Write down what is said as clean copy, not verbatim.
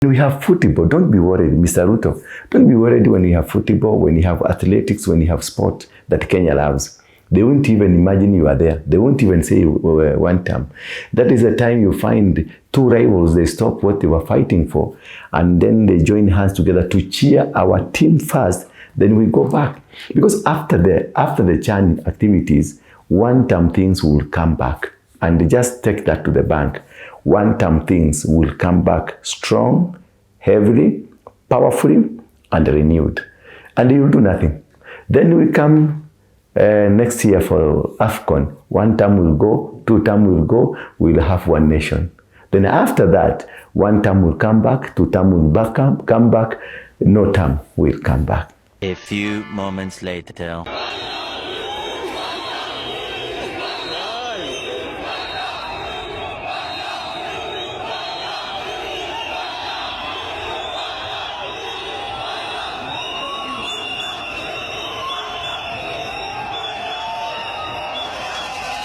We have football. Don't be worried, Mr. Ruto. Don't be worried when you have football, when you have athletics, when you have sport that Kenya loves. They won't even imagine you are there. They won't even say wantam. That is the time you find two rivals, they stop what they were fighting for, and then they join hands together to cheer our team first, then we go back. Because after the chanting activities, wantam things will come back. And just take that to the bank. Wantam things will come back strong, heavily, powerfully, and renewed. And you will do nothing. Then we come next year for AFCON. One term will go, two term will go, we'll have one nation. Then after that, one term will come back, two term will come back, no term will come back. A few moments later.